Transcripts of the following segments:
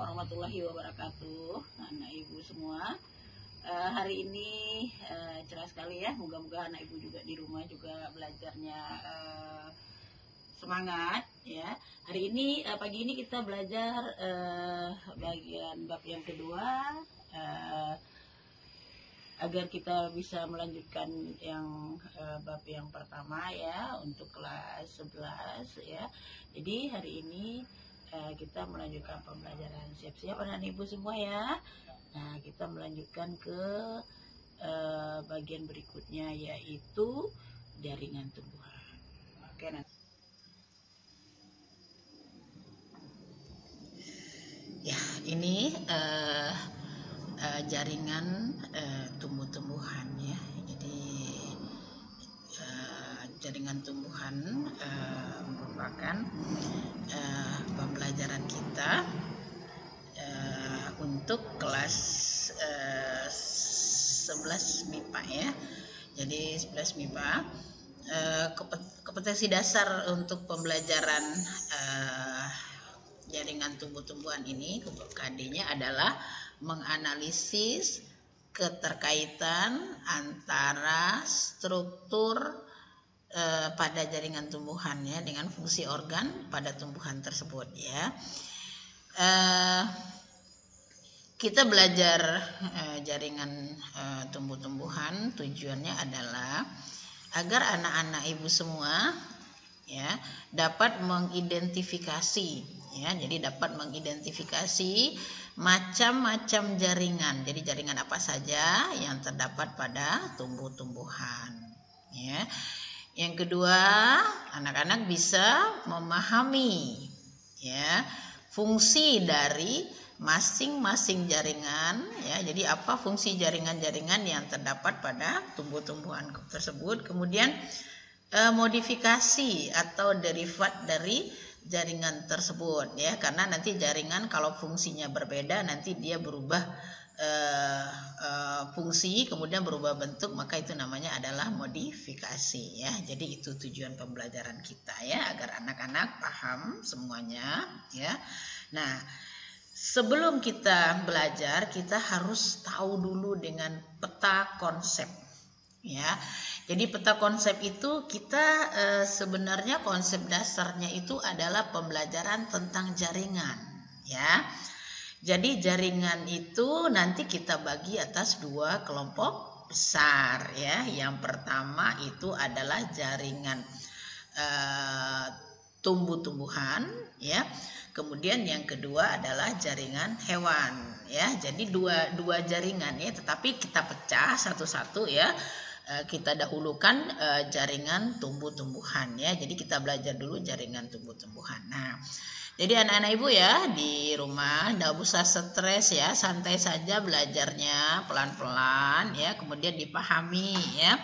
warahmatullahi wabarakatuh, anak ibu semua. Hari ini cerah sekali ya, moga-moga anak ibu juga di rumah juga belajarnya semangat ya. Hari ini pagi ini kita belajar bagian bab yang kedua, agar kita bisa melanjutkan yang bab yang pertama ya untuk kelas 11 ya. Jadi hari ini kita melanjutkan pembelajaran. Siap-siap anak ibu semua ya. Nah, kita melanjutkan ke bagian berikutnya, yaitu jaringan tumbuhan. Oke, nah. Ya, ini jaringan tumbuh-tumbuhan ya. Jadi jaringan tumbuhan merupakan pembelajaran kita untuk kelas 11 MIPA ya. Jadi 11 MIPA kompetensi dasar untuk pembelajaran jaringan tumbuh-tumbuhan ini, KD-nya adalah menganalisis keterkaitan antara struktur pada jaringan tumbuhannya dengan fungsi organ pada tumbuhan tersebut ya. Kita belajar jaringan tumbuh-tumbuhan, tujuannya adalah agar anak-anak ibu semua ya dapat mengidentifikasi ya. Jadi dapat mengidentifikasi macam-macam jaringan. Jadi jaringan apa saja yang terdapat pada tumbuh-tumbuhan ya. Yang kedua, anak-anak bisa memahami ya fungsi dari masing-masing jaringan ya. Jadi apa fungsi jaringan-jaringan yang terdapat pada tumbuh-tumbuhan tersebut, kemudian modifikasi atau derivat dari jaringan tersebut ya, karena nanti jaringan kalau fungsinya berbeda nanti dia berubah fungsi, kemudian berubah bentuk, maka itu namanya adalah modifikasi ya. Jadi itu tujuan pembelajaran kita ya, agar anak-anak paham semuanya ya. Nah, sebelum kita belajar kita harus tahu dulu dengan peta konsep ya. Jadi peta konsep itu kita sebenarnya konsep dasarnya itu adalah pembelajaran tentang jaringan ya. Jadi jaringan itu nanti kita bagi atas dua kelompok besar ya. Yang pertama itu adalah jaringan tumbuh-tumbuhan ya. Kemudian yang kedua adalah jaringan hewan ya. Jadi dua jaringan ya, tetapi kita pecah satu-satu ya. Kita dahulukan jaringan tumbuh-tumbuhan ya. Jadi kita belajar dulu jaringan tumbuh-tumbuhan. Nah, jadi anak-anak ibu ya di rumah tidak usah stres ya, santai saja belajarnya pelan-pelan ya, kemudian dipahami ya.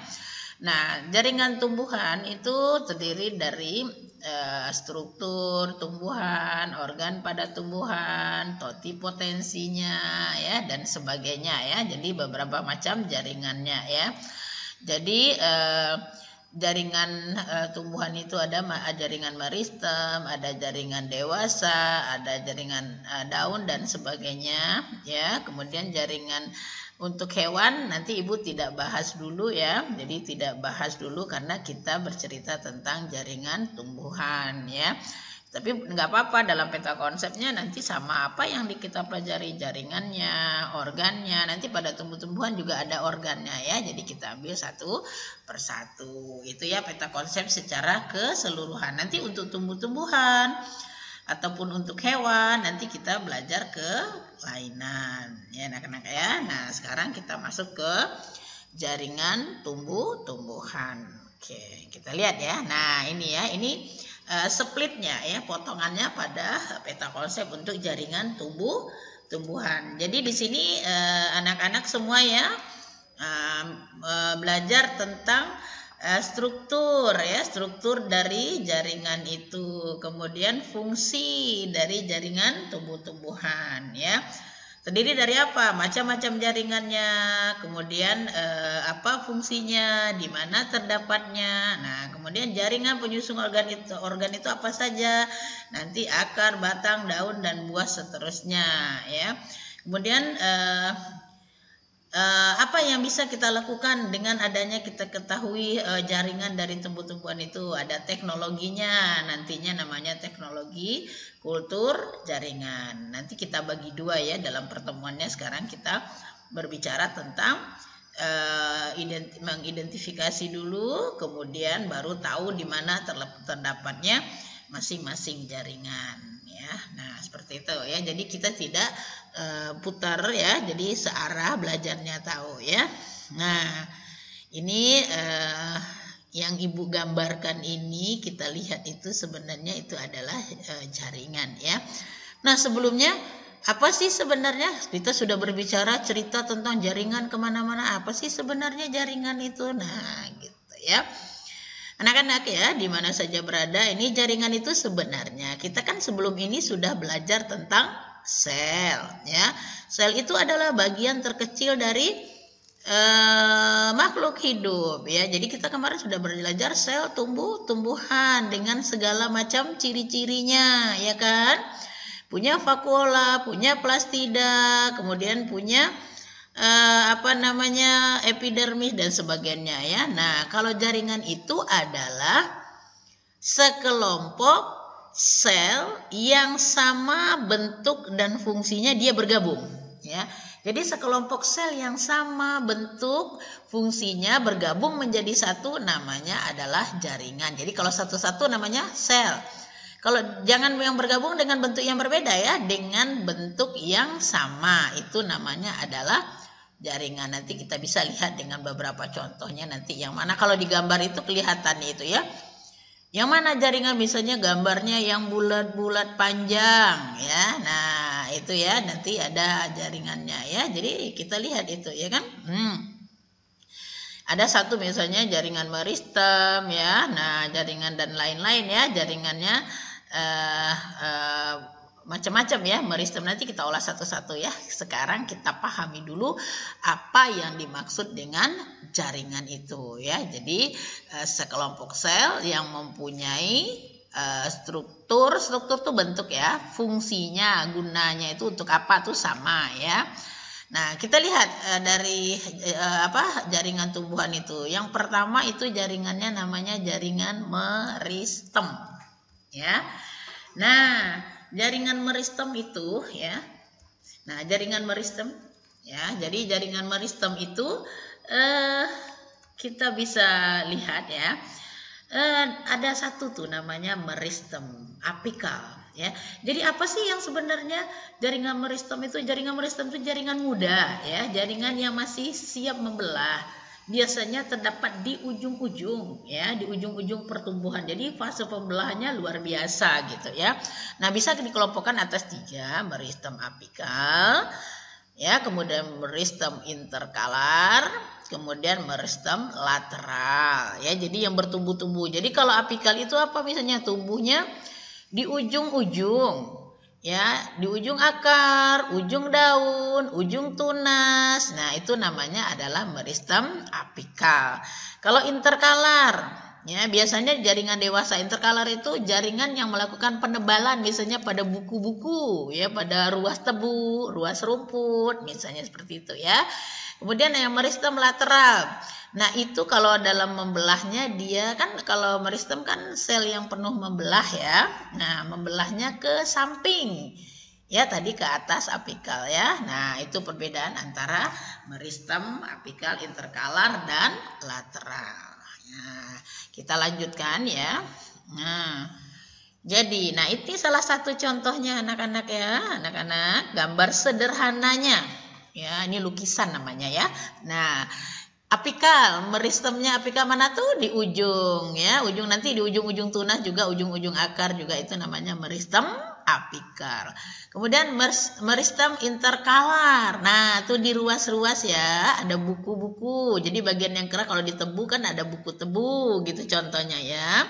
Nah, jaringan tumbuhan itu terdiri dari struktur tumbuhan, organ pada tumbuhan, totipotensinya ya, dan sebagainya ya. Jadi beberapa macam jaringannya ya. Jadi jaringan tumbuhan itu ada jaringan meristem, ada jaringan dewasa, ada jaringan daun dan sebagainya ya. Kemudian jaringan untuk hewan nanti ibu tidak bahas dulu ya. Jadi tidak bahas dulu karena kita bercerita tentang jaringan tumbuhan ya. Tapi nggak apa-apa, dalam peta konsepnya nanti sama apa yang kita pelajari, jaringannya, organnya. Nanti pada tumbuh-tumbuhan juga ada organnya ya. Jadi kita ambil satu persatu. Itu ya peta konsep secara keseluruhan. Nanti untuk tumbuh-tumbuhan ataupun untuk hewan nanti kita belajar ke lainan ya anak-anak ya. Nah, sekarang kita masuk ke jaringan tumbuh-tumbuhan. Oke, kita lihat ya. Nah, ini ya, ini splitnya ya, potongannya pada peta konsep untuk jaringan tumbuh-tumbuhan. Jadi di sini anak-anak semua ya belajar tentang struktur ya, struktur dari jaringan itu, kemudian fungsi dari jaringan tumbuh-tumbuhan ya. Terdiri dari apa? Macam-macam jaringannya, kemudian apa fungsinya, di mana terdapatnya. Nah, kemudian jaringan penyusun organ itu apa saja? Nanti akar, batang, daun, dan buah seterusnya, ya. Kemudian apa yang bisa kita lakukan dengan adanya kita ketahui jaringan dari tumbuh-tumbuhan itu? Ada teknologinya, nantinya namanya teknologi kultur jaringan. Nanti kita bagi dua ya dalam pertemuannya. Sekarang kita berbicara tentang mengidentifikasi dulu, kemudian baru tahu di mana terdapatnya masing-masing jaringan, ya. Nah, seperti itu ya. Jadi kita tidak putar ya, jadi searah belajarnya tahu ya. Nah, ini yang Ibu gambarkan ini kita lihat itu sebenarnya itu adalah jaringan ya. Nah, sebelumnya apa sih sebenarnya? Kita sudah berbicara cerita tentang jaringan kemana-mana. Apa sih sebenarnya jaringan itu? Nah, gitu ya. Anak-anak ya, di mana saja berada, ini jaringan itu sebenarnya kita kan sebelum ini sudah belajar tentang sel ya. Sel itu adalah bagian terkecil dari makhluk hidup ya. Jadi kita kemarin sudah belajar sel tumbuhan dengan segala macam ciri-cirinya ya kan. Punya vakuola, punya plastida, kemudian punya epidermis dan sebagainya ya. Nah, kalau jaringan itu adalah sekelompok sel yang sama bentuk dan fungsinya dia bergabung ya. Jadi sekelompok sel yang sama bentuk fungsinya bergabung menjadi satu namanya adalah jaringan. Jadi kalau satu-satu namanya sel. Kalau jangan yang bergabung dengan bentuk yang berbeda ya, dengan bentuk yang sama itu namanya adalah jaringan. Nanti kita bisa lihat dengan beberapa contohnya nanti yang mana kalau digambar itu kelihatan itu ya. Yang mana jaringan misalnya gambarnya yang bulat-bulat panjang ya. Nah, itu ya nanti ada jaringannya ya. Jadi kita lihat itu ya kan. Ada satu misalnya jaringan meristem ya. Nah, jaringan dan lain-lain ya, jaringannya macam-macam ya, meristem nanti kita olah satu-satu ya. Sekarang kita pahami dulu apa yang dimaksud dengan jaringan itu ya. Jadi sekelompok sel yang mempunyai struktur itu bentuk ya, fungsinya, gunanya itu untuk apa tuh sama ya. Nah, kita lihat dari jaringan tumbuhan itu. Yang pertama itu jaringannya namanya jaringan meristem ya. Nah, jaringan meristem itu ya. Nah, jaringan meristem ya. Jadi jaringan meristem itu kita bisa lihat ya. Ada satu tuh namanya meristem apikal ya. Jadi apa sih yang sebenarnya jaringan meristem itu? Jaringan meristem itu jaringan muda ya, jaringan yang masih siap membelah. Biasanya terdapat di ujung-ujung ya, di ujung-ujung pertumbuhan. Jadi fase pembelahannya luar biasa gitu ya. Nah, bisa dikelompokkan atas 3, meristem apikal ya, kemudian meristem interkalar, kemudian meristem lateral ya. Jadi yang bertumbuh-tumbuh. Jadi kalau apikal itu apa misalnya? Tumbuhnya di ujung-ujung ya, di ujung akar, ujung daun, ujung tunas. Nah, itu namanya adalah meristem apikal. Kalau interkalar ya, biasanya jaringan dewasa. Interkalar itu jaringan yang melakukan penebalan misalnya pada buku-buku ya, pada ruas tebu, ruas rumput misalnya seperti itu ya. Kemudian yang meristem lateral. Nah, itu kalau dalam membelahnya dia kan, kalau meristem kan sel yang penuh membelah ya. Nah, membelahnya ke samping. Ya, tadi ke atas apikal ya. Nah, itu perbedaan antara meristem, apikal, interkalar, dan lateral. Nah, kita lanjutkan ya. Nah, jadi, ini salah satu contohnya anak-anak ya. Anak-anak, gambar sederhananya. Ya, ini lukisan namanya ya. Nah, apikal, meristemnya apikal mana tuh? Di ujung ya, ujung nanti di ujung-ujung tunas juga, ujung-ujung akar juga itu namanya meristem apikal. Kemudian meristem interkalar. Nah, tuh di ruas-ruas ya, ada buku-buku. Jadi bagian yang keras kalau ditebu kan ada buku tebu gitu contohnya ya.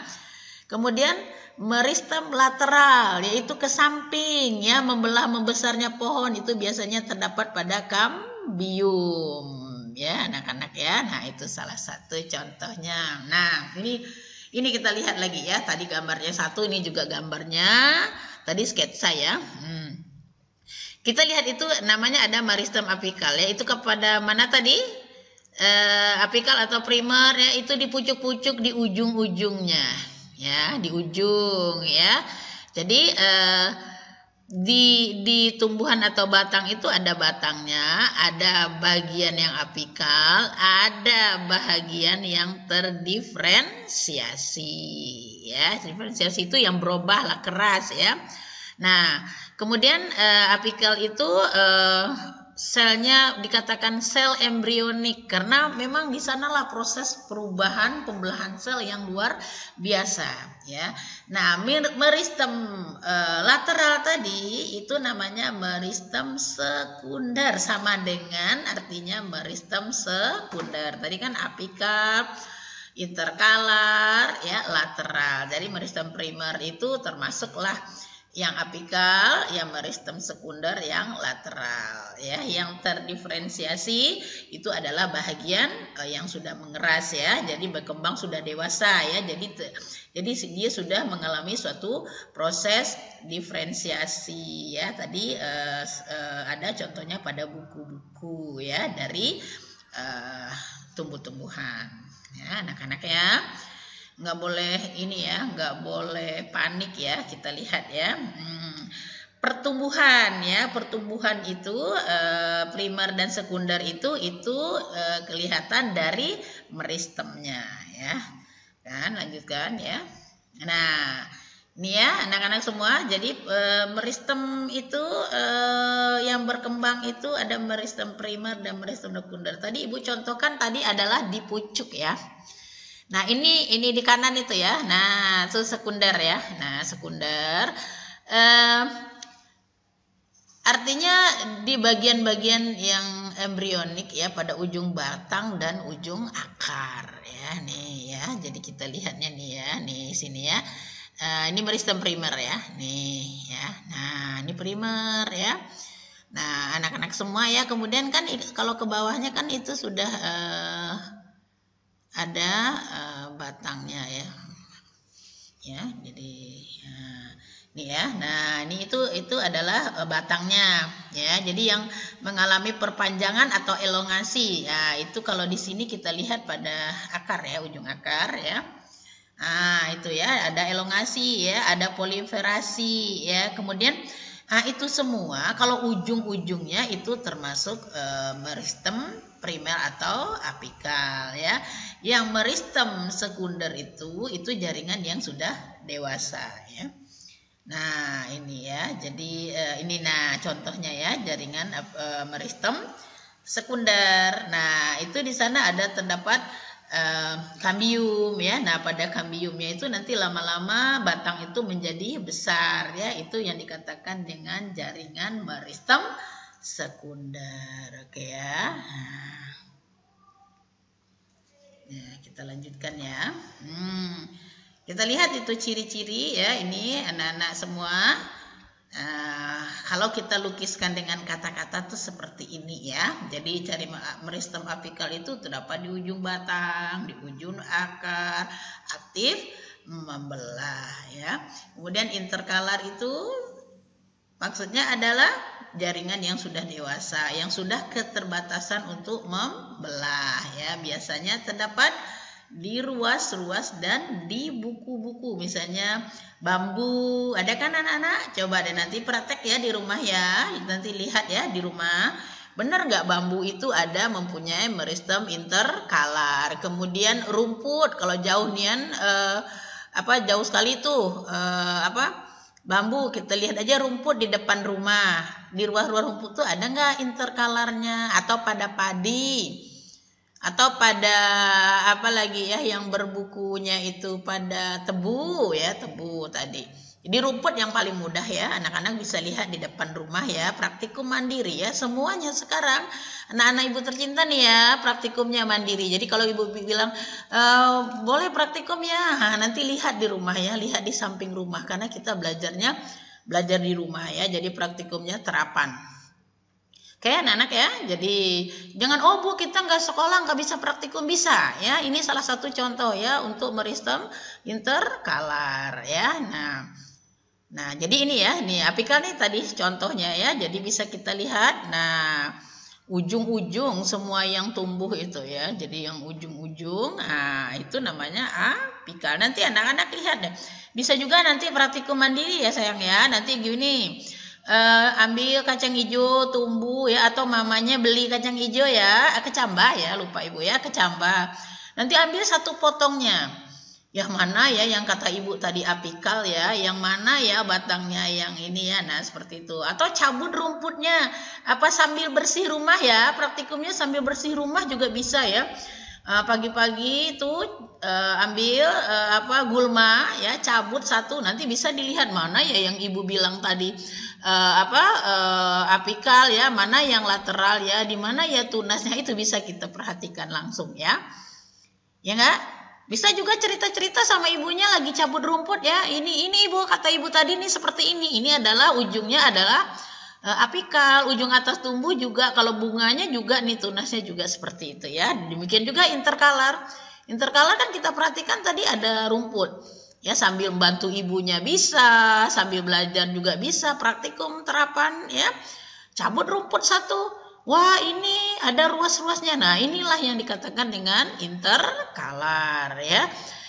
Kemudian meristem lateral, yaitu ke samping ya, membelah membesarnya pohon, itu biasanya terdapat pada kambium ya anak-anak ya. Nah itu salah satu contohnya. Nah ini kita lihat lagi ya, tadi gambarnya satu, ini juga gambarnya, tadi sketsa ya. Kita lihat itu namanya ada meristem apikal ya, itu kepada mana tadi? Apikal atau primer ya, itu di pucuk-pucuk di ujung-ujungnya ya, di ujung ya. Jadi di tumbuhan atau batang itu ada batangnya, ada bagian yang apikal, ada bagian yang terdiferensiasi ya. Diferensiasi itu yang berubah lah, keras ya. Nah kemudian apikal itu selnya dikatakan sel embrionik karena memang di sanalah proses perubahan pembelahan sel yang luar biasa ya. Nah meristem lateral tadi itu namanya meristem sekunder, sama dengan artinya meristem sekunder. Tadi kan apikal, interkalar ya, lateral. Jadi meristem primer itu termasuklah yang apikal, yang meristem sekunder, yang lateral ya. Yang terdiferensiasi itu adalah bahagian yang sudah mengeras ya, jadi berkembang sudah dewasa ya, jadi dia sudah mengalami suatu proses diferensiasi ya. Tadi ada contohnya pada buku-buku ya dari tumbuh-tumbuhan ya anak-anak ya. Nggak boleh ini ya, nggak boleh panik ya. Kita lihat ya, pertumbuhan ya, pertumbuhan itu primer dan sekunder itu kelihatan dari meristemnya ya. Kan lanjutkan ya. Nah ini ya anak-anak semua, jadi meristem itu yang berkembang itu ada meristem primer dan meristem sekunder. Tadi Ibu contohkan tadi adalah di pucuk ya. Nah ini di kanan itu ya. Nah itu sekunder ya. Nah sekunder artinya di bagian-bagian yang embrionik ya, pada ujung batang dan ujung akar ya. Nih ya. Jadi kita lihatnya nih ya. Nih sini ya. Ini meristem primer ya. Nih ya. Nah ini primer ya. Nah anak-anak semua ya. Kemudian kan kalau ke bawahnya kan itu sudah ada batangnya ya, jadi ini ya. Nah ini itu adalah batangnya ya. Jadi yang mengalami perpanjangan atau elongasi ya, itu kalau di sini kita lihat pada akar ya, ujung akar ya. Nah itu ya, ada elongasi ya, ada proliferasi ya. Kemudian itu semua kalau ujung-ujungnya itu termasuk meristem primer atau apikal ya. Yang meristem sekunder itu jaringan yang sudah dewasa ya. Nah ini ya, jadi ini nah contohnya ya, jaringan meristem sekunder. Nah itu di sana ada terdapat kambium ya. Nah pada kambiumnya itu nanti lama-lama batang itu menjadi besar ya, itu yang dikatakan dengan jaringan meristem sekunder. Oke ya. Nah, kita lanjutkan ya. Kita lihat itu ciri-ciri ya, ini anak-anak semua. Kalau kita lukiskan dengan kata-kata tuh seperti ini ya. Jadi cari meristem apikal itu terdapat di ujung batang, di ujung akar, aktif membelah ya. Kemudian interkalar itu maksudnya adalah jaringan yang sudah dewasa, yang sudah keterbatasan untuk membelah ya. Biasanya terdapat di ruas-ruas dan di buku-buku, misalnya bambu. Ada kan anak-anak? Coba deh nanti praktek ya di rumah ya. Nanti lihat ya di rumah. Benar nggak bambu itu ada mempunyai meristem interkalar. Kemudian rumput, kalau jauh nian jauh sekali tuh bambu, kita lihat aja rumput di depan rumah. Di ruas-ruas rumput tuh ada nggak interkalarnya? Atau pada padi? Atau pada apa lagi ya yang berbukunya itu pada tebu ya, tebu tadi. Jadi rumput yang paling mudah ya, anak-anak bisa lihat di depan rumah ya, praktikum mandiri ya, semuanya sekarang anak-anak ibu tercinta nih ya, praktikumnya mandiri. Jadi kalau ibu bilang boleh praktikum ya, nanti lihat di rumah ya, lihat di samping rumah karena kita belajar di rumah ya, jadi praktikumnya terapan. Oke anak-anak ya, jadi jangan Bu kita nggak sekolah nggak bisa praktikum, bisa ya. Ini salah satu contoh ya untuk meristem interkalar ya. Nah jadi ini ya, nih apikal nih tadi contohnya ya, jadi bisa kita lihat. Nah ujung-ujung semua yang tumbuh itu ya, jadi yang ujung-ujung, nah itu namanya apikal. Nanti anak-anak lihat deh, bisa juga nanti praktikum mandiri ya sayang ya. Nanti gini. Ambil kacang hijau tumbuh ya, atau mamanya beli kacang hijau ya, kecambah ya, lupa ibu ya, kecambah. Nanti ambil satu potongnya, yang mana ya yang kata ibu tadi apikal ya, yang mana ya batangnya yang ini ya, nah seperti itu. Atau cabut rumputnya, apa sambil bersih rumah ya, praktikumnya sambil bersih rumah juga bisa ya. Pagi-pagi itu ambil gulma ya, cabut satu, nanti bisa dilihat mana ya yang ibu bilang tadi apikal ya, mana yang lateral ya, di mana ya tunasnya, itu bisa kita perhatikan langsung ya. Ya enggak? Bisa juga cerita-cerita sama ibunya lagi cabut rumput ya. Ini ibu, kata ibu tadi nih seperti ini. Ini adalah ujungnya adalah apikal, ujung atas tumbuh juga, kalau bunganya juga nih tunasnya juga seperti itu ya. Demikian juga interkalar. Interkalar kan kita perhatikan tadi ada rumput. Ya sambil membantu ibunya bisa, sambil belajar juga bisa, praktikum terapan ya. Cabut rumput satu. Wah ini ada ruas-ruasnya. Nah inilah yang dikatakan dengan interkalar ya.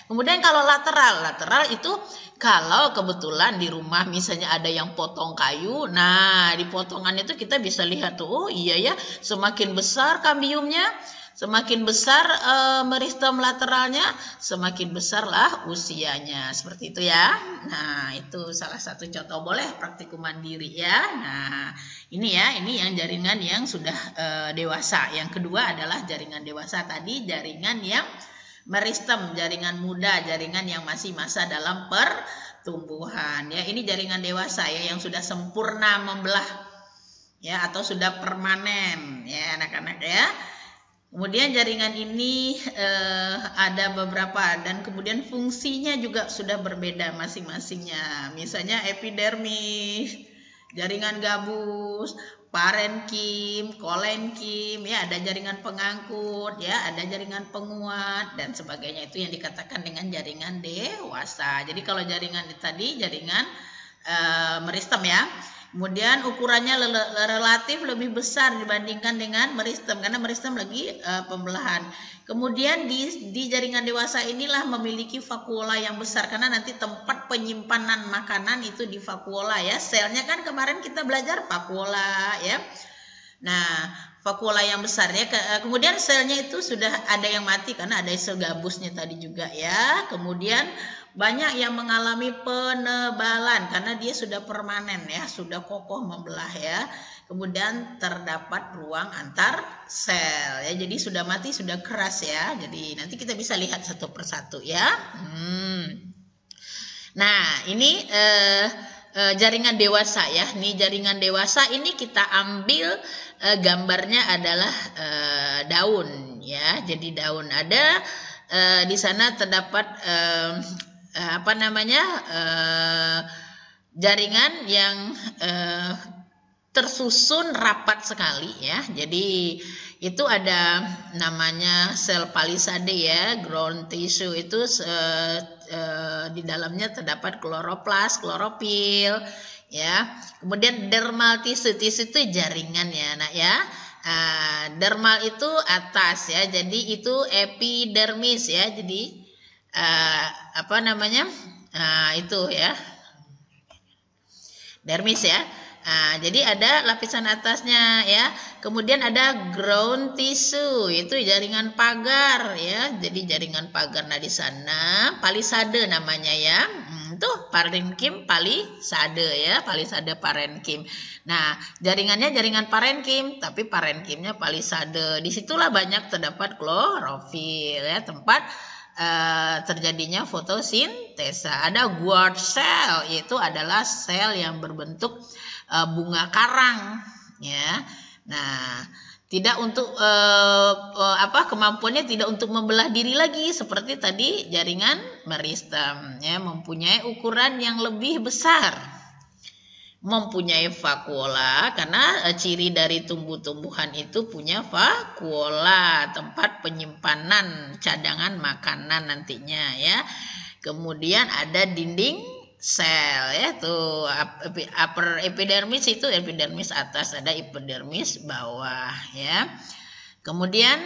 Kemudian kalau lateral itu kalau kebetulan di rumah misalnya ada yang potong kayu, nah di potongan itu kita bisa lihat tuh, oh iya ya, semakin besar kambiumnya, semakin besar meristem lateralnya, semakin besarlah usianya, seperti itu ya. Nah itu salah satu contoh, boleh praktikum mandiri ya. Nah ini yang jaringan yang sudah dewasa. Yang kedua adalah jaringan dewasa tadi, jaringan yang meristem, jaringan muda, jaringan yang masih masa dalam pertumbuhan ya. Ini jaringan dewasa ya, yang sudah sempurna membelah ya, atau sudah permanen ya anak-anak ya. Kemudian jaringan ini ada beberapa, dan kemudian fungsinya juga sudah berbeda masing-masingnya. Misalnya epidermis, jaringan gabus, parenkim, kolenkim ya, ada jaringan pengangkut ya, ada jaringan penguat dan sebagainya. Itu yang dikatakan dengan jaringan dewasa. Jadi kalau jaringan tadi jaringan meristem ya. Kemudian ukurannya relatif lebih besar dibandingkan dengan meristem, karena meristem lagi pembelahan. Kemudian di jaringan dewasa inilah memiliki vakuola yang besar, karena nanti tempat penyimpanan makanan itu di vakuola ya. Selnya kan kemarin kita belajar vakuola ya. Nah vakuola yang besar ya. Kemudian selnya itu sudah ada yang mati karena ada sel gabusnya tadi juga ya. Kemudian banyak yang mengalami penebalan karena dia sudah permanen ya, sudah kokoh membelah ya. Kemudian terdapat ruang antar sel ya, jadi sudah mati, sudah keras ya. Jadi nanti kita bisa lihat satu persatu ya. Nah ini jaringan dewasa ya. Nih jaringan dewasa ini kita ambil gambarnya adalah daun ya. Jadi daun ada di sana terdapat jaringan yang tersusun rapat sekali ya. Jadi itu ada namanya sel palisade ya, ground tissue itu di dalamnya terdapat kloroplas, klorofil ya. Kemudian dermal tissue itu jaringan ya nak ya. Dermal itu atas ya, jadi itu epidermis ya. Jadi itu ya, dermis ya. Jadi ada lapisan atasnya ya. Kemudian ada ground tissue, itu jaringan pagar ya. Jadi jaringan pagar. Nah di sana palisade namanya ya. Tuh parenkim palisade ya, palisade parenkim. Nah jaringannya jaringan parenkim, tapi parenkimnya palisade. Disitulah banyak terdapat klorofil ya, tempat terjadinya fotosintesa. Ada gourd cell, yaitu adalah sel yang berbentuk bunga karang, ya. Nah, tidak untuk kemampuannya tidak untuk membelah diri lagi seperti tadi jaringan meristem, ya, mempunyai ukuran yang lebih besar, mempunyai vakuola karena ciri dari tumbuh-tumbuhan itu punya vakuola, tempat penyimpanan cadangan makanan nantinya, ya. Kemudian ada dinding sel, ya, tuh upper epidermis itu epidermis atas, ada epidermis bawah, ya. Kemudian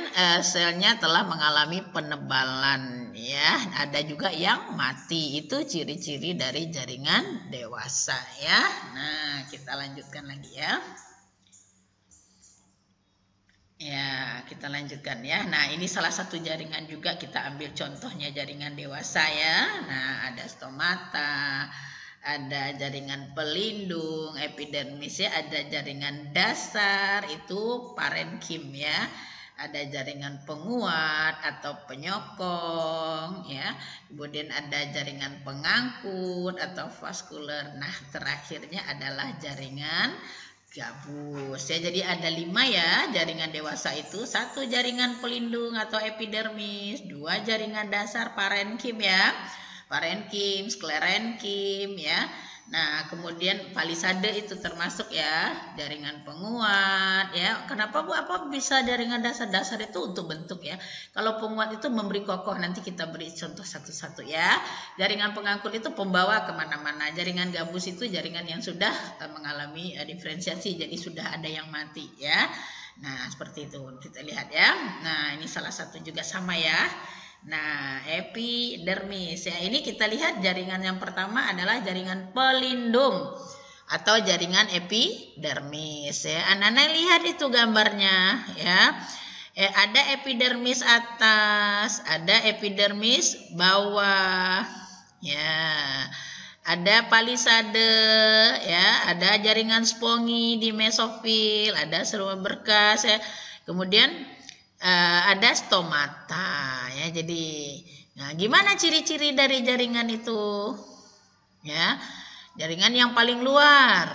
selnya telah mengalami penebalan, ya. Ada juga yang mati. Itu ciri-ciri dari jaringan dewasa, ya. Nah, kita lanjutkan lagi, ya. Ya, kita lanjutkan, ya. Nah, ini salah satu jaringan juga, kita ambil contohnya jaringan dewasa, ya. Nah, ada stomata, ada jaringan pelindung, epidermis, ya, ada jaringan dasar itu parenkim, ya. Ada jaringan penguat atau penyokong, ya. Kemudian ada jaringan pengangkut atau vaskuler. Nah, terakhirnya adalah jaringan gabus, ya. Jadi ada 5, ya, jaringan dewasa itu. 1 jaringan pelindung atau epidermis, 2 jaringan dasar parenkim, ya, parenkim, sklerenkim, ya. Nah, kemudian palisade itu termasuk, ya, jaringan penguat, ya. Kenapa Bu? Apa bisa jaringan dasar itu untuk bentuk, ya. Kalau penguat itu memberi kokoh, nanti kita beri contoh satu-satu, ya. Jaringan pengangkut itu pembawa kemana-mana. Jaringan gabus itu jaringan yang sudah mengalami diferensiasi, jadi sudah ada yang mati, ya. Nah, seperti itu kita lihat, ya. Nah, ini salah satu juga sama, ya. Nah, epidermis, ya, ini kita lihat jaringan yang pertama adalah jaringan pelindung atau jaringan epidermis, ya. Anak-anak lihat itu gambarnya, ya. Ada epidermis atas, ada epidermis bawah, ya. Ada palisade, ya, ada jaringan spongi di mesofil, ada seruan berkas, ya. Kemudian ada stomata, ya. Jadi, nah, gimana ciri-ciri dari jaringan itu, ya? Jaringan yang paling luar,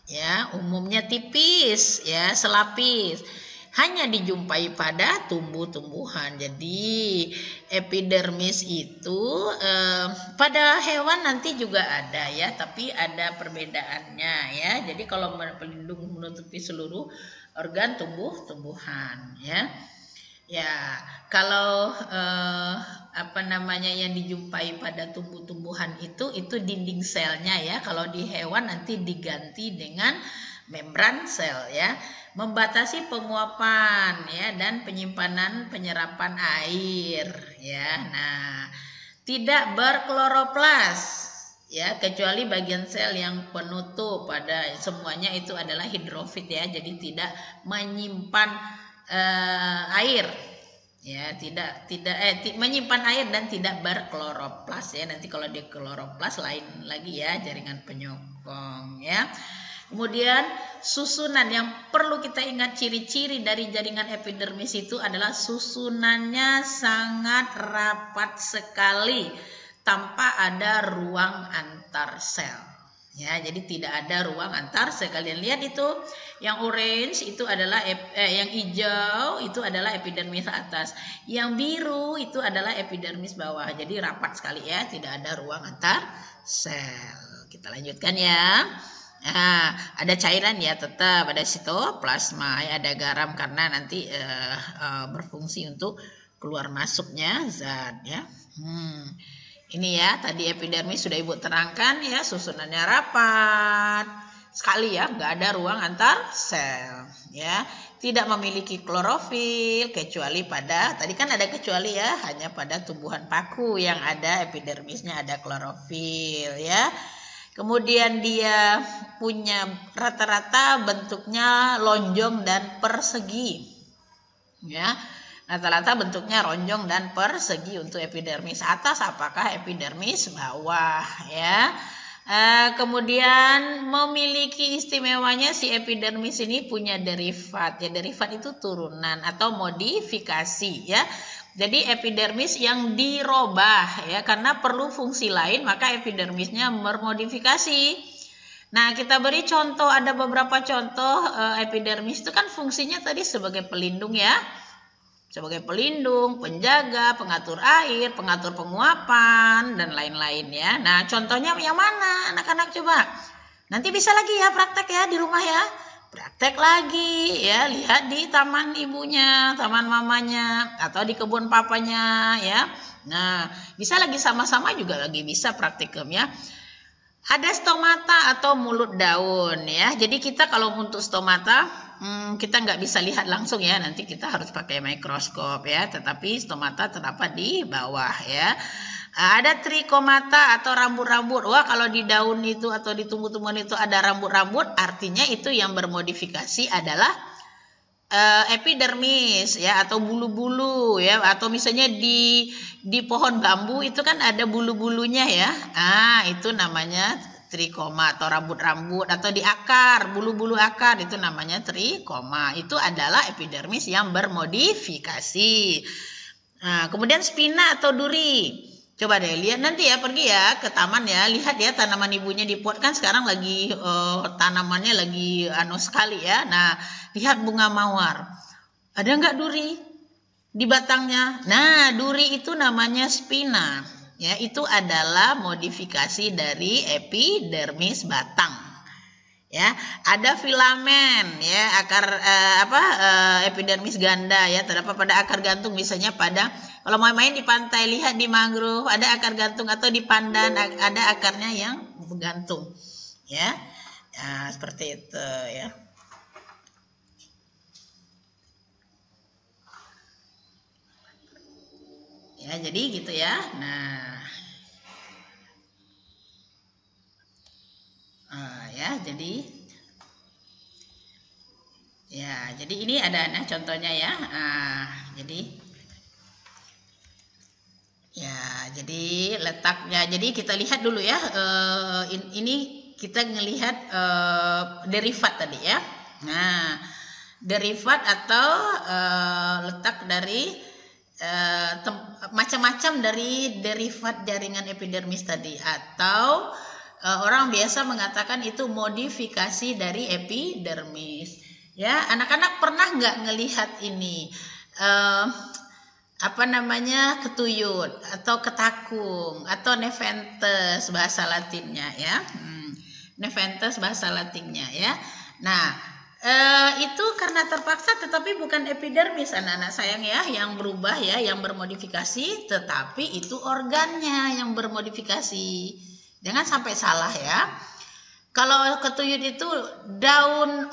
ya, umumnya tipis, ya, selapis, hanya dijumpai pada tumbuh-tumbuhan. Jadi epidermis itu pada hewan nanti juga ada, ya, tapi ada perbedaannya, ya. Jadi kalau pelindung menutupi seluruh organ tumbuh-tumbuhan, ya. Ya, kalau yang dijumpai pada tumbuh-tumbuhan itu dinding selnya, ya. Kalau di hewan nanti diganti dengan membran sel, ya. Membatasi penguapan, ya, dan penyimpanan penyerapan air, ya. Nah, tidak berkloroplas, ya, kecuali bagian sel yang penutup. Pada semuanya itu adalah hidrofit, ya. Jadi tidak menyimpan air, ya, tidak menyimpan air dan tidak berkloroplas, ya. Nanti kalau dia kloroplas lain lagi, ya, jaringan penyokong, ya. Kemudian susunan yang perlu kita ingat, ciri-ciri dari jaringan epidermis itu adalah susunannya sangat rapat sekali tanpa ada ruang antar sel. Ya, jadi tidak ada ruang antar sel. Kalian lihat itu, yang orange itu adalah yang hijau itu adalah epidermis atas, yang biru itu adalah epidermis bawah. Jadi rapat sekali, ya, tidak ada ruang antar sel. Kita lanjutkan, ya. Nah, ada cairan, ya, tetap ada sitoplasma, ya, ada garam karena nanti berfungsi untuk keluar masuknya zat, ya. Ini, ya, tadi epidermis sudah Ibu terangkan, ya, susunannya rapat sekali, ya, nggak ada ruang antar sel, ya. Tidak memiliki klorofil kecuali pada, tadi kan ada kecuali, ya, hanya pada tumbuhan paku yang ada epidermisnya ada klorofil, ya. Kemudian dia punya rata-rata bentuknya lonjong dan persegi, ya. Rata-rata bentuknya lonjong dan persegi untuk epidermis atas. Apakah epidermis bawah, ya. Kemudian memiliki istimewanya si epidermis ini punya derivat, ya. Derivat itu turunan atau modifikasi, ya. Jadi epidermis yang dirobah ya, karena perlu fungsi lain maka epidermisnya bermodifikasi. Nah, kita beri contoh, ada beberapa contoh epidermis itu kan fungsinya tadi sebagai pelindung ya. Sebagai pelindung, penjaga, pengatur air, pengatur penguapan, dan lain-lain ya. Nah, contohnya yang mana anak-anak coba? Nanti bisa lagi ya praktek ya di rumah ya. Praktek lagi ya, lihat di taman ibunya, taman mamanya, atau di kebun papanya ya. Nah, bisa lagi sama-sama juga lagi bisa praktikum ya. Ada stomata atau mulut daun ya. Jadi kita kalau untuk stomata kita nggak bisa lihat langsung ya. Nanti kita harus pakai mikroskop ya. Tetapi stomata terdapat di bawah ya. Ada trikomata atau rambut-rambut. Wah, kalau di daun itu atau di tumbuh-tumbuhan itu ada rambut-rambut, artinya itu yang bermodifikasi adalah epidermis ya, atau bulu-bulu ya, atau misalnya di pohon bambu itu kan ada bulu-bulunya ya. Itu namanya trikoma atau rambut-rambut, atau di akar, bulu-bulu akar itu namanya trikoma. Itu adalah epidermis yang bermodifikasi. Nah, kemudian spina atau duri. Coba deh lihat nanti ya, pergi ya ke taman ya, lihat ya tanaman ibunya di pot, kan sekarang lagi tanamannya lagi sekali ya. Nah, lihat bunga mawar. Ada nggak duri di batangnya? Nah, duri itu namanya spina. Ya, itu adalah modifikasi dari epidermis batang. Ya, ada filamen ya, akar epidermis ganda ya, terdapat pada akar gantung, misalnya pada kalau mau main di pantai, lihat di mangrove ada akar gantung, atau di pandan ada akarnya yang bergantung ya. Nah, seperti itu ya. Ya, jadi gitu ya. Nah, ya, jadi ini ada contohnya ya. Jadi letaknya. Jadi kita lihat dulu ya. Ini kita ngelihat derivat tadi ya. Nah, derivat atau letak dari macam-macam dari derivat jaringan epidermis tadi, atau orang biasa mengatakan itu modifikasi dari epidermis. Ya, anak-anak pernah nggak ngelihat ini ketuyut atau ketakung atau nepenthes bahasa Latinnya ya. Nepenthes bahasa Latinnya ya. Nah, itu karena terpaksa, tetapi bukan epidermis anak-anak sayang ya yang berubah ya, yang bermodifikasi, tetapi itu organnya yang bermodifikasi. Jangan sampai salah ya. Kalau ketuyut itu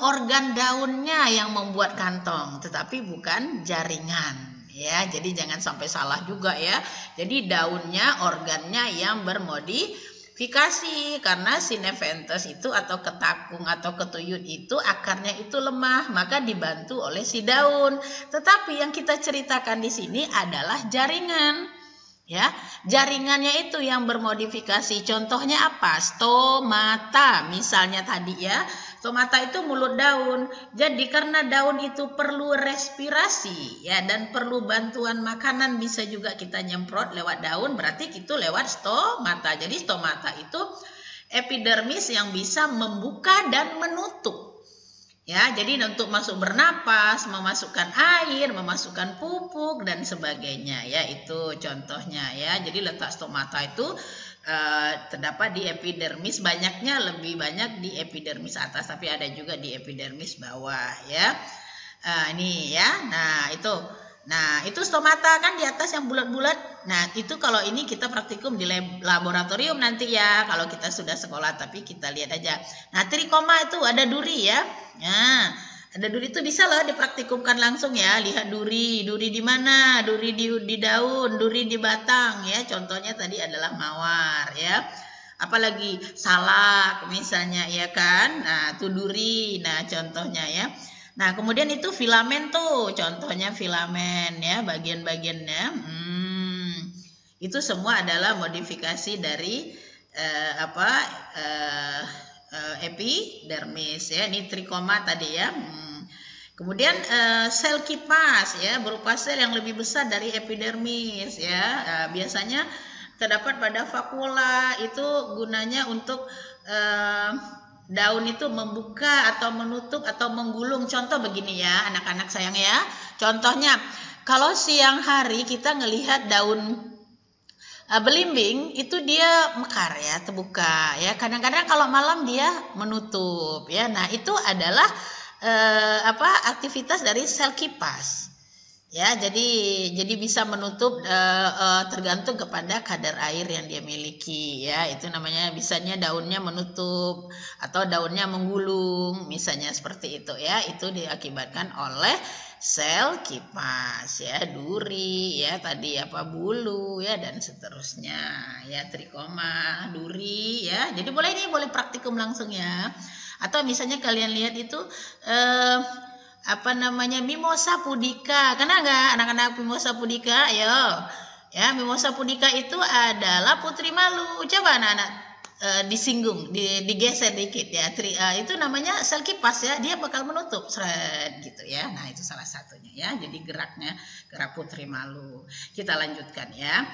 organ daunnya yang membuat kantong, tetapi bukan jaringan ya. Jadi jangan sampai salah juga ya. Jadi daunnya, organnya yang bermodifikasi, karena si nepenthes itu atau ketakung atau ketuyut itu akarnya itu lemah, maka dibantu oleh si daun. Tetapi yang kita ceritakan di sini adalah jaringan. Ya, jaringannya itu yang bermodifikasi. Contohnya apa? Stomata misalnya tadi ya. Stomata itu mulut daun. Jadi karena daun itu perlu respirasi ya, dan perlu bantuan makanan, bisa juga kita nyemprot lewat daun, berarti itu lewat stomata. Jadi stomata itu epidermis yang bisa membuka dan menutup. Ya, jadi untuk masuk bernapas, memasukkan air, memasukkan pupuk dan sebagainya ya, itu contohnya ya. Jadi letak stomata itu terdapat di epidermis, lebih banyak di epidermis atas, tapi ada juga di epidermis bawah ya. Ini ya. Nah, itu stomata kan di atas yang bulat-bulat. Nah, itu kalau ini kita praktikum di laboratorium nanti ya, kalau kita sudah sekolah, tapi kita lihat aja. Nah, trikoma itu ada duri ya. Nah, ada duri itu bisa loh dipraktikumkan langsung ya. Lihat duri di mana? Duri di daun, duri di batang ya. Contohnya tadi adalah mawar ya. Apalagi salak misalnya ya kan. Nah, itu duri. Nah, contohnya ya. Nah, kemudian itu filamen tuh, contohnya filamen ya, bagian-bagiannya. Itu semua adalah modifikasi dari epidermis ya. Ini trikoma tadi ya. Kemudian sel kipas ya berupa sel yang lebih besar dari epidermis ya. Biasanya terdapat pada vakula, itu gunanya untuk daun itu membuka atau menutup atau menggulung. Contoh begini ya anak-anak sayang ya. Contohnya kalau siang hari kita ngelihat daun belimbing itu dia mekar ya, terbuka ya. Kadang-kadang kalau malam dia menutup ya. Nah, itu adalah aktivitas dari sel kipas. Ya, jadi bisa menutup tergantung kepada kadar air yang dia miliki ya. Itu namanya bisanya daunnya menutup atau daunnya menggulung, misalnya seperti itu ya. Itu diakibatkan oleh sel kipas ya, duri ya, tadi bulu ya, dan seterusnya ya, trikoma, duri ya. Jadi boleh praktikum langsung ya. Atau misalnya kalian lihat itu Mimosa pudica. Kenal nggak anak-anak Mimosa pudica? Ayo ya, Mimosa pudica itu adalah putri malu. Coba anak-anak disinggung, digeser dikit ya. Itu namanya sel kipas ya, dia bakal menutup seret gitu ya. Nah, itu salah satunya ya. Jadi gerak putri malu. Kita lanjutkan ya.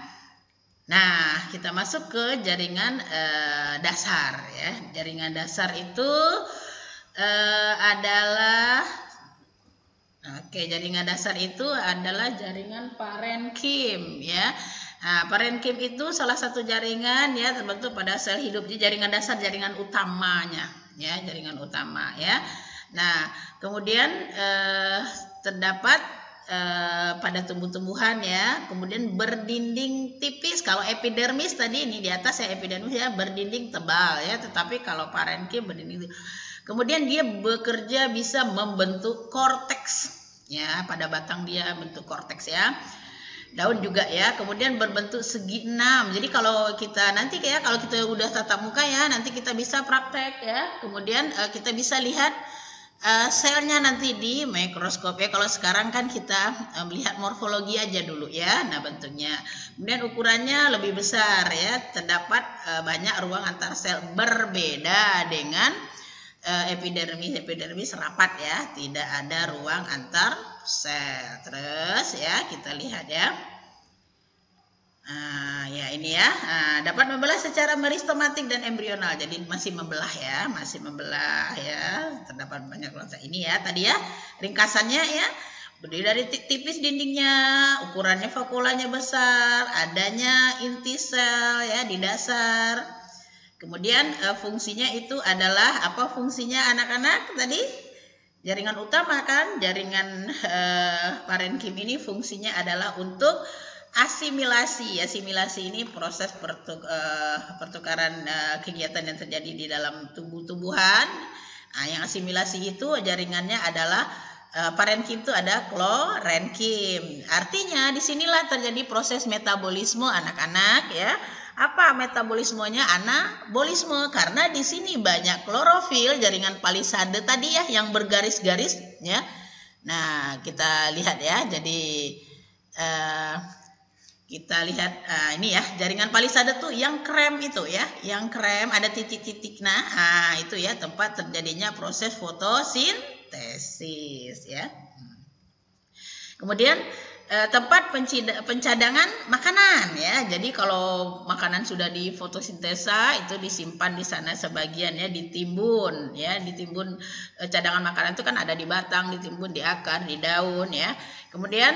Nah, kita masuk ke jaringan dasar ya. Jaringan dasar itu jaringan dasar itu adalah jaringan parenkim ya. Nah, parenkim itu salah satu jaringan ya, terbentuk pada sel hidup. Jadi jaringan dasar jaringan utamanya ya, jaringan utama ya. Nah, kemudian terdapat pada tumbuh-tumbuhan ya, kemudian berdinding tipis. Kalau epidermis tadi ini di atas ya, epidermis ya berdinding tebal ya, tetapi kalau parenkim berdinding. Kemudian dia bekerja bisa membentuk korteks ya, pada batang dia bentuk korteks ya. Daun juga ya, kemudian berbentuk segi 6. Jadi kalau kita nanti kalau kita udah tatap muka ya, nanti kita bisa praktek ya. Kemudian kita bisa lihat selnya nanti di mikroskop ya. Kalau sekarang kan kita melihat morfologi aja dulu ya. Nah, bentuknya. Kemudian ukurannya lebih besar ya. Terdapat banyak ruang antar sel, berbeda dengan epidermis rapat ya, tidak ada ruang antar sel. Terus ya, kita lihat ya. Ya ini ya, dapat membelah secara meristomatik dan embrional. Jadi masih membelah ya, terdapat banyak ruang. Ini ya tadi ya ringkasannya ya. Berdiri dari tipis dindingnya, ukurannya vakulanya besar, adanya inti sel ya di dasar. Kemudian fungsinya itu adalah apa fungsinya anak-anak tadi? Jaringan utama kan, jaringan parenkim ini fungsinya adalah untuk asimilasi. Asimilasi ini proses pertukaran kegiatan yang terjadi di dalam tumbuh-tumbuhan. Nah, yang asimilasi itu jaringannya adalah parenkim itu ada klorenkim. Artinya disinilah terjadi proses metabolisme anak-anak ya. Apa metabolismenya? Anabolisme, karena di sini banyak klorofil, jaringan palisade tadi ya yang bergaris-garis ya. Nah, kita lihat ya. Jadi kita lihat ini ya, jaringan palisade tuh yang krem itu ya, yang krem ada titik-titik. Nah, itu ya tempat terjadinya proses fotosintesis ya. Kemudian tempat pencadangan makanan ya. Jadi kalau makanan sudah difotosintesa itu disimpan di sana sebagian ya, ditimbun ya, ditimbun. Cadangan makanan itu kan ada di batang, ditimbun di akar, di daun ya. Kemudian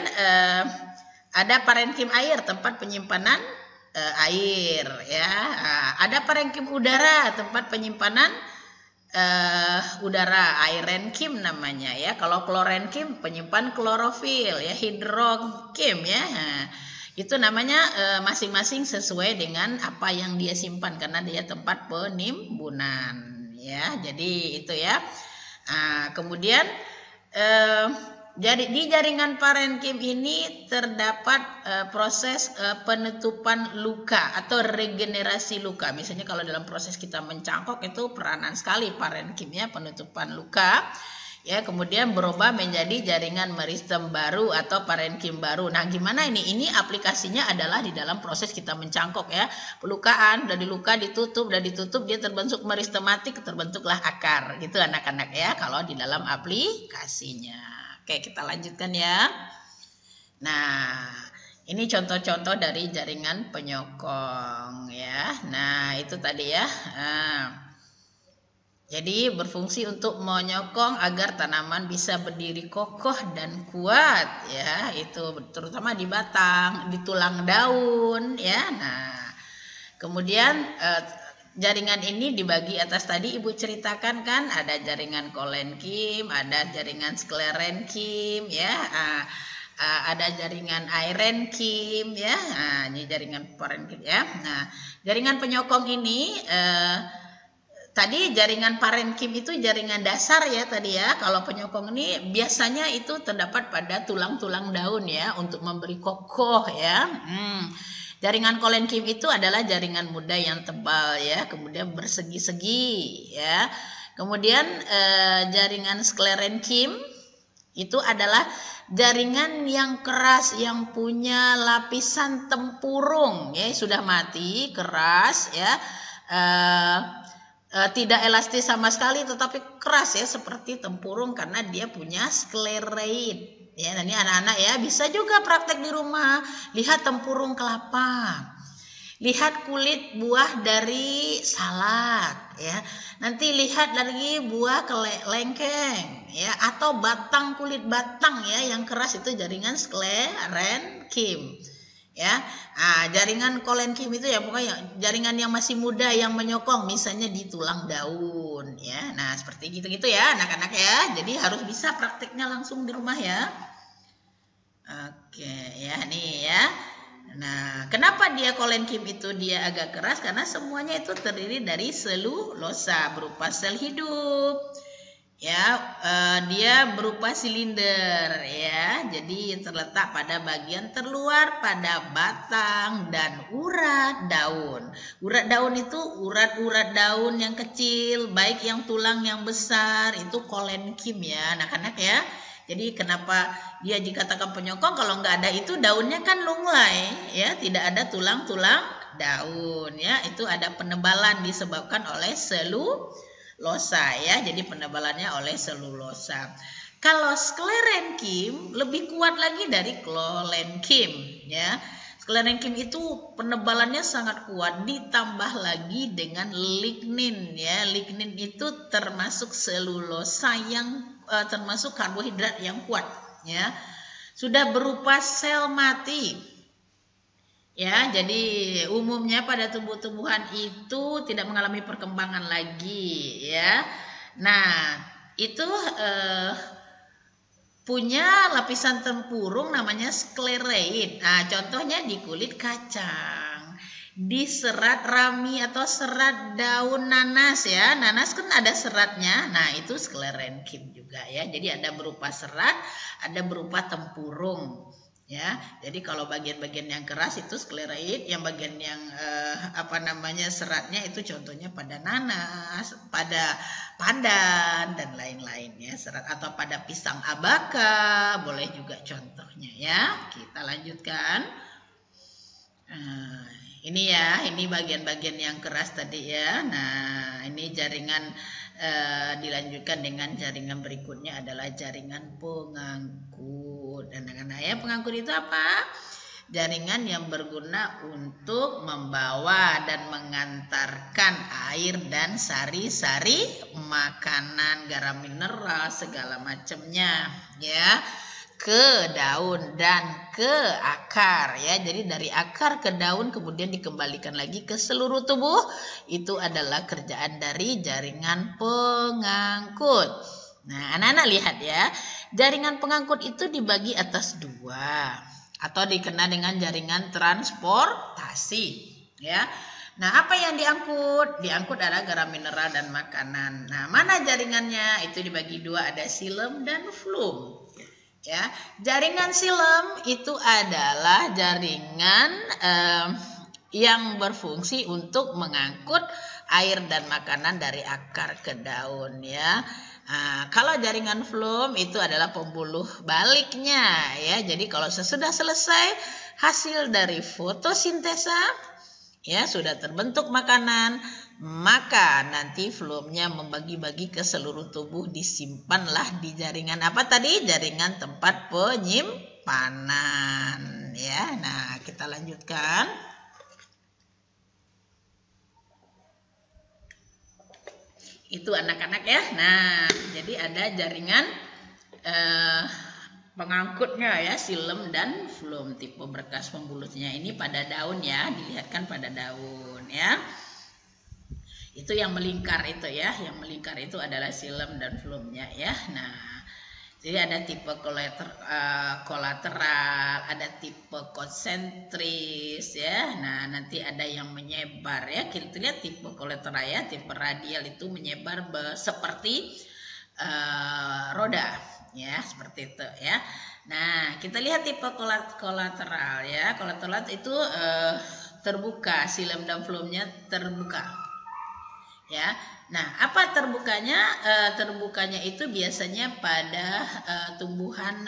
ada parenkim air, tempat penyimpanan air ya. Ada parenkim udara, tempat penyimpanan udara, airenkim namanya ya. Kalau klorenkim penyimpan klorofil ya, hidrokim ya. Nah, itu namanya masing-masing sesuai dengan apa yang dia simpan karena dia tempat penimbunan ya. Jadi itu ya. Kemudian jadi di jaringan parenkim ini terdapat proses penutupan luka atau regenerasi luka. Misalnya kalau dalam proses kita mencangkok itu peranan sekali parenkim ya, penutupan luka. Ya, kemudian berubah menjadi jaringan meristem baru atau parenkim baru. Nah, gimana ini? Ini aplikasinya adalah di dalam proses kita mencangkok ya. Pelukaan, dari luka ditutup, dia terbentuk meristematik, terbentuklah akar. Gitu anak-anak ya, kalau di dalam aplikasinya. Oke, kita lanjutkan ya. Nah, ini contoh-contoh dari jaringan penyokong ya. Nah, itu tadi ya. Jadi berfungsi untuk menyokong agar tanaman bisa berdiri kokoh dan kuat ya, itu terutama di batang, di tulang daun ya. Nah, kemudian jaringan ini dibagi atas tadi Ibu ceritakan kan, ada jaringan kolenkim, ada jaringan sklerenkim ya. Ada jaringan irenkim ya. Nah, ini jaringan parenkim ya. Nah, jaringan penyokong ini tadi jaringan parenkim itu jaringan dasar ya tadi ya. Kalau penyokong ini biasanya itu terdapat pada tulang-tulang daun ya untuk memberi kokoh ya. Jaringan kolenkim itu adalah jaringan muda yang tebal ya, kemudian bersegi-segi ya. Kemudian jaringan sklerenkim itu adalah jaringan yang keras yang punya lapisan tempurung ya, sudah mati, keras ya. Tidak elastis sama sekali tetapi keras ya seperti tempurung karena dia punya sklereid ya. Nah, ini anak-anak ya bisa juga praktek di rumah, lihat tempurung kelapa, lihat kulit buah dari salak ya, nanti lihat lagi buah lengkeng ya, atau batang, kulit batang ya yang keras, itu jaringan sklerenkim ya. Jaringan kolenkim itu ya pokoknya jaringan yang masih muda yang menyokong, misalnya di tulang daun ya. Nah, seperti gitu-gitu ya anak-anak ya. Jadi harus bisa prakteknya langsung di rumah ya. Oke ya, nih ya. Nah, kenapa dia kolenkim itu dia agak keras? Karena semuanya itu terdiri dari selulosa berupa sel hidup. Ya, dia berupa silinder ya, jadi terletak pada bagian terluar pada batang dan urat daun. Urat daun itu urat-urat daun yang kecil, baik yang tulang yang besar, itu kolenkim ya anak-anak ya. Jadi kenapa dia dikatakan penyokong? Kalau nggak ada itu daunnya kan lunglai ya, tidak ada tulang-tulang daun ya. Itu ada penebalan disebabkan oleh selulosa ya, jadi penebalannya oleh selulosa. Kalau sklerenkim lebih kuat lagi dari kolenkim ya. Sklerenkim itu penebalannya sangat kuat, ditambah lagi dengan lignin ya. Lignin itu termasuk selulosa yang termasuk karbohidrat yang kuat ya. Sudah berupa sel mati ya, jadi umumnya pada tumbuh-tumbuhan itu tidak mengalami perkembangan lagi ya. Nah, itu punya lapisan tempurung namanya sklereid. Nah, contohnya di kulit kacang, di serat rami atau serat daun nanas ya. Nanas kan ada seratnya. Nah, itu sklerenkim juga ya. Jadi ada berupa serat, ada berupa tempurung. Ya, jadi kalau bagian-bagian yang keras itu sklereid, yang bagian yang seratnya itu contohnya pada nanas, pada pandan dan lain-lain ya, serat, atau pada pisang abaka boleh juga contohnya ya. Kita lanjutkan. Ini ya, ini bagian-bagian yang keras tadi ya. Nah, ini jaringan dilanjutkan dengan jaringan berikutnya adalah jaringan pengangkut. Anak-anak ya, pengangkut itu apa? Jaringan yang berguna untuk membawa dan mengantarkan air dan sari-sari makanan, garam mineral segala macamnya ya, ke daun dan ke akar ya. Jadi dari akar ke daun kemudian dikembalikan lagi ke seluruh tubuh. Itu adalah kerjaan dari jaringan pengangkut. Nah, anak-anak lihat ya, jaringan pengangkut itu dibagi atas dua atau dikenal dengan jaringan transportasi ya. Nah, apa yang diangkut? Diangkut adalah garam mineral dan makanan. Nah, mana jaringannya? Itu dibagi dua, ada xilem dan flum. Ya, jaringan xilem itu adalah jaringan yang berfungsi untuk mengangkut air dan makanan dari akar ke daun ya. Kalau jaringan floem itu adalah pembuluh baliknya ya. Jadi kalau sesudah selesai hasil dari fotosintesa ya sudah terbentuk makanan, maka nanti floemnya membagi-bagi ke seluruh tubuh, disimpanlah di jaringan apa tadi? Jaringan tempat penyimpanan ya. Nah, kita lanjutkan. Itu anak-anak ya. Nah, jadi ada jaringan pengangkutnya ya, silem dan floem. Tipe berkas pembuluhnya ini pada daun ya, dilihatkan pada daun ya. Itu yang melingkar itu ya, yang melingkar itu adalah silem dan floemnya ya. Nah, jadi ada tipe kolateral, ada tipe konsentris ya. Nah, nanti ada yang menyebar ya. Kita lihat tipe kolateral ya, tipe radial itu menyebar seperti roda ya, seperti itu ya. Nah, kita lihat tipe kolateral ya. Kolateral itu terbuka, silem dan floemnya terbuka. Ya. Nah, apa terbukanya? Terbukanya itu biasanya pada tumbuhan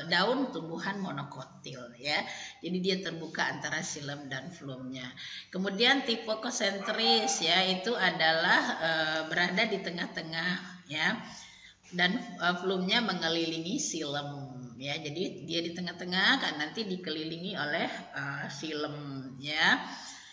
daun tumbuhan monokotil ya. Jadi dia terbuka antara silem dan floemnya. Kemudian tipe konsentris ya, itu adalah berada di tengah-tengah ya. Dan floemnya mengelilingi silem ya. Jadi dia di tengah-tengah kan, nanti dikelilingi oleh silem ya.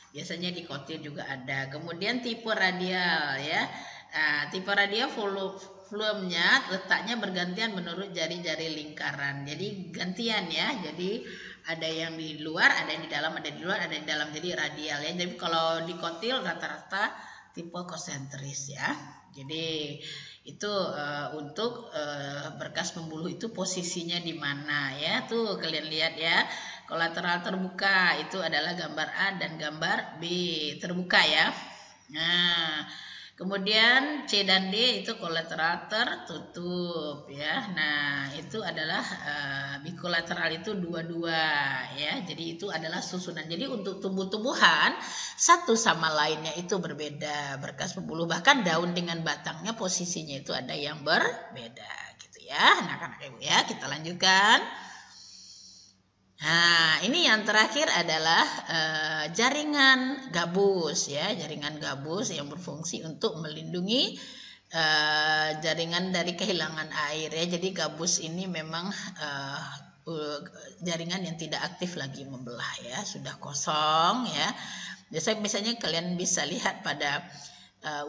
Biasanya di kotil juga ada. Kemudian tipe radial ya. Nah, tipe radial floemnya letaknya bergantian menurut jari-jari lingkaran. Jadi gantian ya. Jadi ada yang di luar, ada yang di dalam, ada di luar, ada di dalam. Jadi radial ya. Jadi kalau di kotil rata-rata tipe konsentris ya. Jadi itu untuk berkas pembuluh itu posisinya di mana ya. Tuh kalian lihat ya. Kolateral terbuka itu adalah gambar A dan gambar B, terbuka ya. Nah, kemudian C dan D itu kolateral tertutup ya. Nah, itu adalah bikolateral itu dua-dua ya. Jadi itu adalah susunan. Jadi untuk tumbuh-tumbuhan satu sama lainnya itu berbeda berkas pembuluh, bahkan daun dengan batangnya posisinya itu ada yang berbeda gitu ya. Anak-anak Ibu ya, kita lanjutkan. Nah, ini yang terakhir adalah jaringan gabus ya, jaringan gabus yang berfungsi untuk melindungi jaringan dari kehilangan air ya. Jadi gabus ini memang jaringan yang tidak aktif lagi membelah ya, sudah kosong ya. Misalnya kalian bisa lihat pada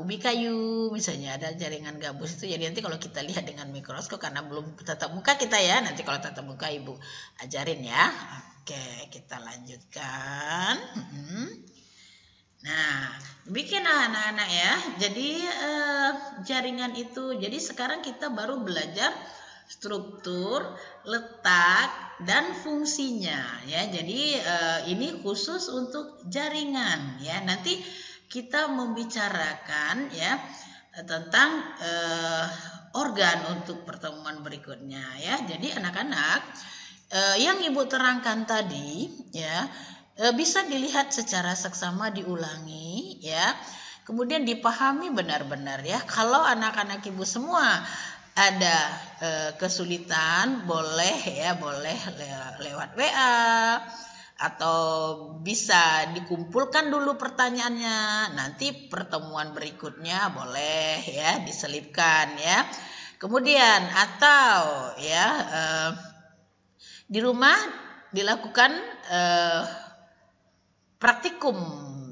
ubi kayu misalnya ada jaringan gabus itu. Jadi nanti kalau kita lihat dengan mikroskop, karena belum tatap muka kita ya, nanti kalau tatap muka Ibu ajarin ya. Oke, kita lanjutkan. Nah, bikin anak-anak ya. Jadi jaringan itu, jadi sekarang kita baru belajar struktur, letak, dan fungsinya ya. Jadi ini khusus untuk jaringan ya. Nanti kita membicarakan ya tentang organ untuk pertemuan berikutnya ya. Jadi anak-anak yang Ibu terangkan tadi ya bisa dilihat secara seksama, diulangi ya. Kemudian dipahami benar-benar ya. Kalau anak-anak Ibu semua ada kesulitan, boleh ya, boleh lewat WA atau bisa dikumpulkan dulu pertanyaannya. Nanti pertemuan berikutnya boleh ya diselipkan ya. Kemudian atau ya di rumah dilakukan praktikum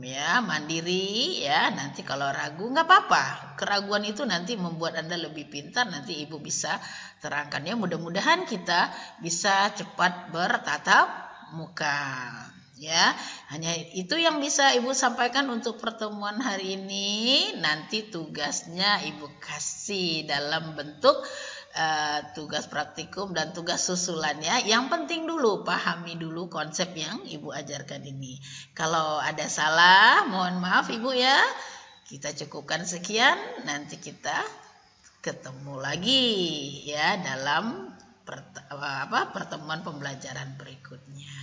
ya, mandiri ya. Nanti kalau ragu nggak apa-apa. Keraguan itu nanti membuat Anda lebih pintar. Nanti Ibu bisa terangkan ya. Mudah-mudahan kita bisa cepat bertatap muka ya. Hanya itu yang bisa Ibu sampaikan untuk pertemuan hari ini. Nanti tugasnya Ibu kasih dalam bentuk tugas praktikum dan tugas susulannya. Yang penting dulu pahami dulu konsep yang Ibu ajarkan ini. Kalau ada salah mohon maaf Ibu ya. Kita cukupkan sekian, nanti kita ketemu lagi ya dalam pertemuan pembelajaran berikutnya.